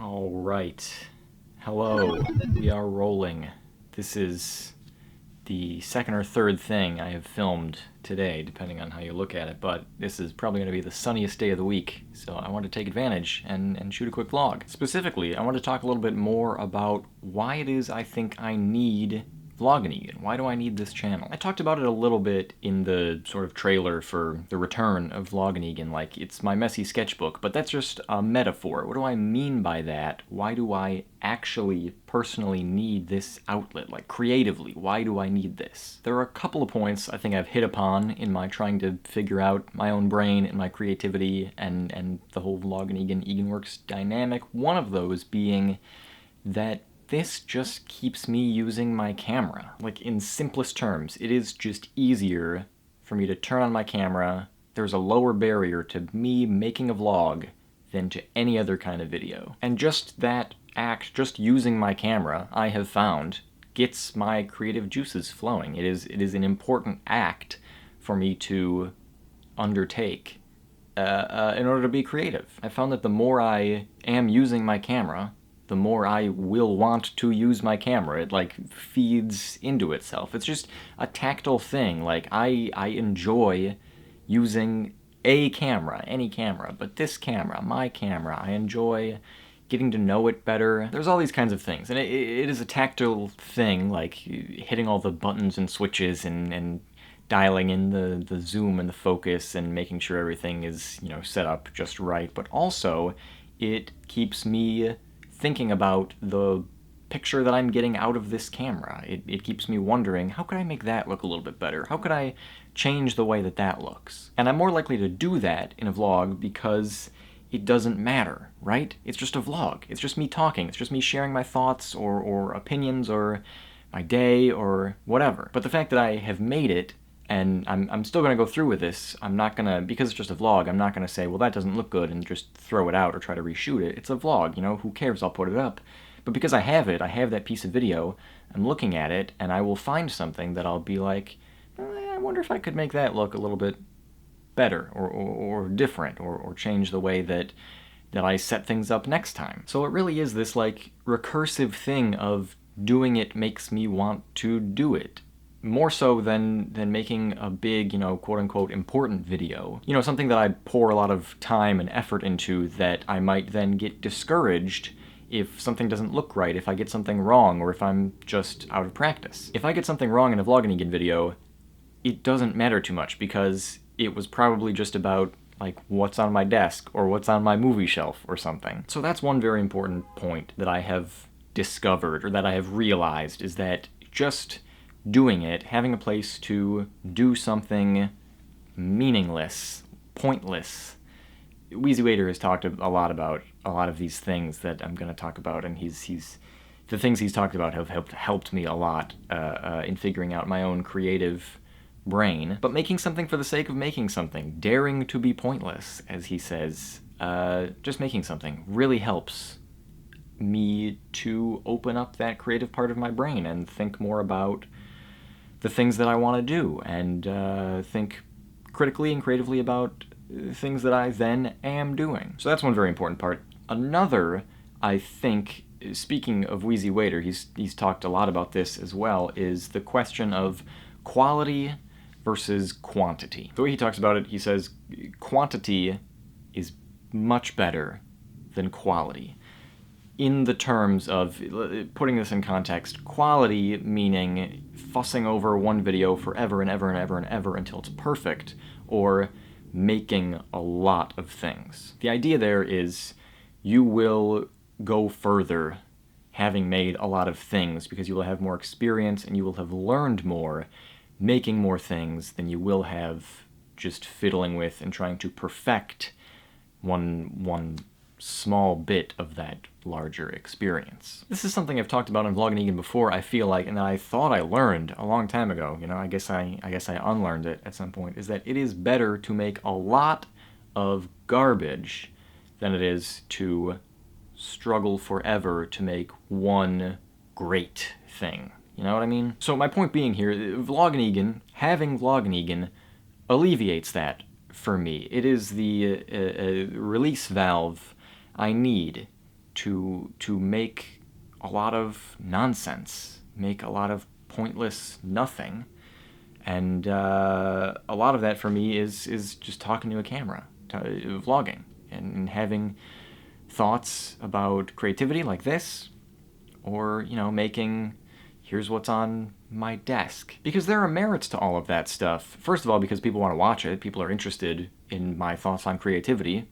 Alright. Hello. We are rolling. This is the second or third thing I have filmed today, depending on how you look at it, but this is probably going to be the sunniest day of the week, so I want to take advantage and shoot a quick vlog. Specifically, I want to talk a little bit more about why it is I think I need VlogginEgan. Why do I need this channel? I talked about it a little bit in the sort of trailer for the return of VlogginEgan, like it's my messy sketchbook, but that's just a metaphor. What do I mean by that? Why do I actually personally need this outlet? Like creatively, why do I need this? There are a couple of points I think I've hit upon in my trying to figure out my own brain and my creativity and the whole VlogginEgan Eganworks dynamic. One of those being that this just keeps me using my camera. Like, in simplest terms, it is just easier for me to turn on my camera. There's a lower barrier to me making a vlog than to any other kind of video. And just that act, just using my camera, I have found, gets my creative juices flowing. It is an important act for me to undertake in order to be creative. I found that the more I am using my camera, the more I will want to use my camera. It like feeds into itself. It's just a tactile thing. Like I enjoy using a camera, any camera, but this camera, my camera, I enjoy getting to know it better. There's all these kinds of things, and it is a tactile thing, like hitting all the buttons and switches and dialing in the zoom and the focus and making sure everything is, you know, set up just right, but also it keeps me thinking about the picture that I'm getting out of this camera. It keeps me wondering, how could I make that look a little bit better? How could I change the way that that looks? And I'm more likely to do that in a vlog because it doesn't matter, right? It's just a vlog. It's just me talking. It's just me sharing my thoughts or opinions or my day or whatever. But the fact that I have made it and I'm still going to go through with this. I'm not going to, because it's just a vlog, I'm not going to say, well, that doesn't look good and just throw it out or try to reshoot it. It's a vlog, you know, who cares, I'll put it up. But because I have that piece of video, I'm looking at it, and I will find something that I'll be like, I wonder if I could make that look a little bit better or different or change the way that I set things up next time. So it really is this like recursive thing of doing it makes me want to do it. More so than making a big, you know, quote-unquote important video. You know, something that I pour a lot of time and effort into that I might then get discouraged if something doesn't look right, if I get something wrong, or if I'm just out of practice. If I get something wrong in a VlogginEgan video, it doesn't matter too much because it was probably just about like what's on my desk or what's on my movie shelf or something. So that's one very important point that I have discovered or that I have realized is that just doing it, having a place to do something meaningless, pointless. Wheezy Waiter has talked a lot about a lot of these things that I'm going to talk about, and the things he's talked about have helped me a lot in figuring out my own creative brain. But making something for the sake of making something, daring to be pointless, as he says, just making something really helps me to open up that creative part of my brain and think more about the things that I want to do, and think critically and creatively about things that I then am doing. So that's one very important part. Another, I think, speaking of Wheezy Waiter, he's talked a lot about this as well, is the question of quality versus quantity. The way he talks about it, he says quantity is much better than quality. In the terms of, putting this in context, quality meaning fussing over one video forever and ever and ever and ever until it's perfect, or making a lot of things. The idea there is you will go further having made a lot of things because you will have more experience and you will have learned more making more things than you will have just fiddling with and trying to perfect one small bit of that larger experience. This is something I've talked about on VlogginEgan before, I feel like, and that I thought I learned a long time ago. You know, I guess I unlearned it at some point, is that it is better to make a lot of garbage than it is to struggle forever to make one great thing. You know what I mean? So my point being here, having VlogginEgan alleviates that for me. It is the release valve I need to make a lot of nonsense, make a lot of pointless nothing, and a lot of that for me is just talking to a camera, vlogging, and having thoughts about creativity like this, or, you know, making, here's what's on my desk. Because there are merits to all of that stuff. First of all, because people want to watch it, people are interested in my thoughts on creativity,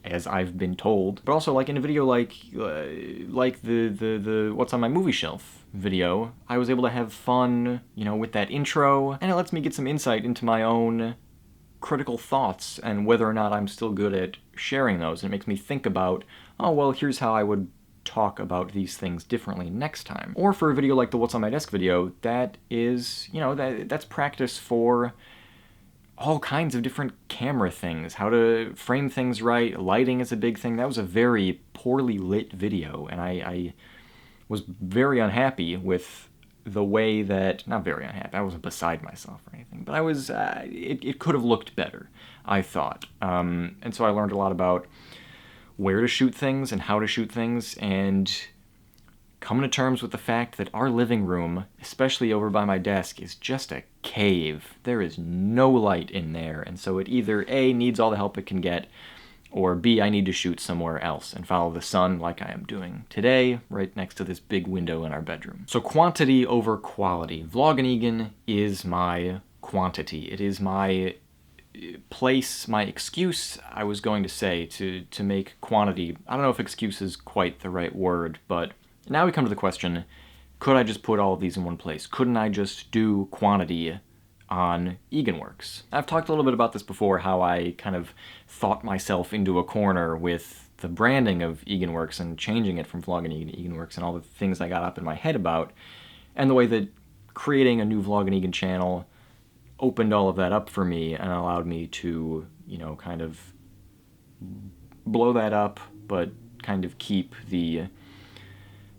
as I've been told. But also, like in a video like the What's on My Movie Shelf video, I was able to have fun, you know, with that intro, and it lets me get some insight into my own critical thoughts and whether or not I'm still good at sharing those. And it makes me think about, oh, well, here's how I would talk about these things differently next time. Or for a video like the What's on My Desk video, that is, you know, that's practice for all kinds of different camera things, how to frame things right. Lighting is a big thing. That was a very poorly lit video, and I was very unhappy with the way that, not very unhappy, I wasn't beside myself or anything, but I was, it could have looked better, I thought. And so I learned a lot about where to shoot things and how to shoot things, and coming to terms with the fact that our living room, especially over by my desk, is just a cave. There is no light in there, and so it either A, needs all the help it can get, or B, I need to shoot somewhere else and follow the sun like I am doing today, right next to this big window in our bedroom. So quantity over quality. VlogginEgan is my quantity. It is my place, my excuse, I was going to say, to make quantity. I don't know if excuse is quite the right word, but now we come to the question, could I just put all of these in one place? Couldn't I just do quantity on Eganworks? I've talked a little bit about this before, how I kind of thought myself into a corner with the branding of Eganworks and changing it from VlogginEgan to Eganworks and all the things I got up in my head about, and the way that creating a new VlogginEgan channel opened all of that up for me and allowed me to, you know, kind of blow that up, but kind of keep the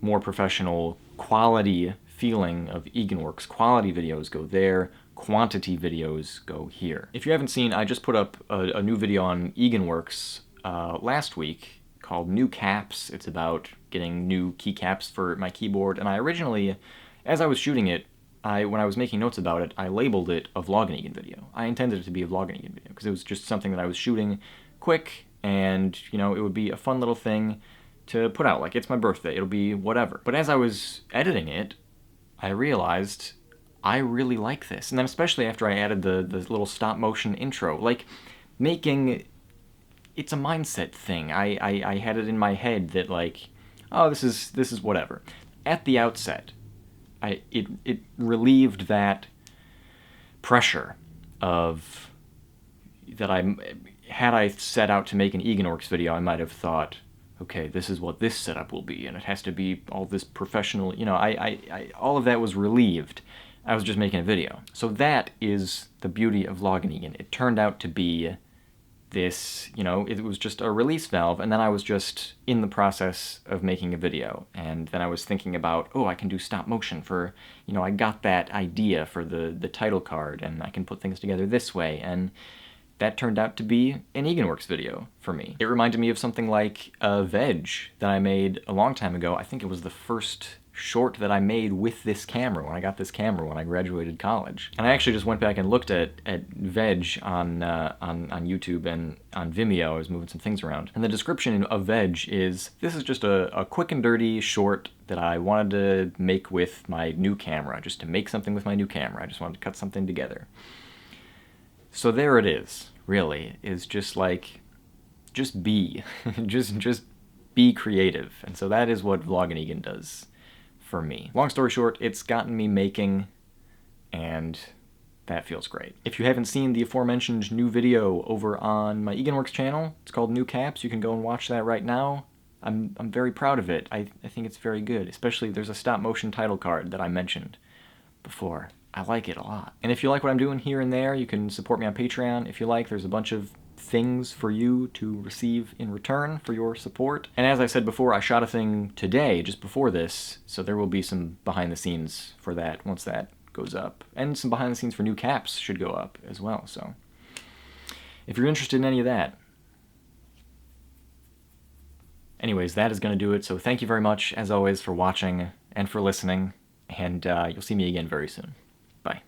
more professional quality feeling of Eganworks. Quality videos go there, quantity videos go here. If you haven't seen, I just put up a new video on Eganworks last week called New Caps. It's about getting new keycaps for my keyboard, and I originally, as I was shooting it, when I was making notes about it, I labeled it a VlogginEgan video. I intended it to be a VlogginEgan video because it was just something that I was shooting quick, and, you know, it would be a fun little thing to put out, like, it's my birthday, it'll be whatever. But as I was editing it, I realized I really like this. And then especially after I added the little stop motion intro, like, making, it's a mindset thing. I had it in my head that, like, oh, this is whatever. At the outset, it relieved that pressure of, that had I set out to make an Eganworks video, I might have thought, okay, this is what this setup will be, and it has to be all this professional, you know, all of that was relieved. I was just making a video. So that is the beauty of VlogginEgan. It turned out to be this, you know, it was just a release valve, and then I was just in the process of making a video, and then I was thinking about, oh, I can do stop motion for, you know, I got that idea for the title card, and I can put things together this way, and that turned out to be an Eganworks video for me. It reminded me of something like a veg that I made a long time ago. I think it was the first short that I made with this camera, when I got this camera when I graduated college. And I actually just went back and looked at veg on YouTube and on Vimeo. I was moving some things around. And the description of veg is, this is just a quick and dirty short that I wanted to make with my new camera, just to make something with my new camera. I just wanted to cut something together. So there it is, really, is just like, just be. just be creative. And so that is what VlogginEgan does for me. Long story short, it's gotten me making, and that feels great. If you haven't seen the aforementioned new video over on my Eganworks channel, it's called New Caps, you can go and watch that right now. I'm very proud of it. I think it's very good, especially there's a stop motion title card that I mentioned before. I like it a lot. And if you like what I'm doing here and there, you can support me on Patreon if you like. There's a bunch of things for you to receive in return for your support. And as I said before, I shot a thing today, just before this, so there will be some behind the scenes for that once that goes up. And some behind the scenes for New Caps should go up as well, so if you're interested in any of that, Anyways, that is going to do it. So thank you very much, as always, for watching and for listening. And you'll see me again very soon. Bye.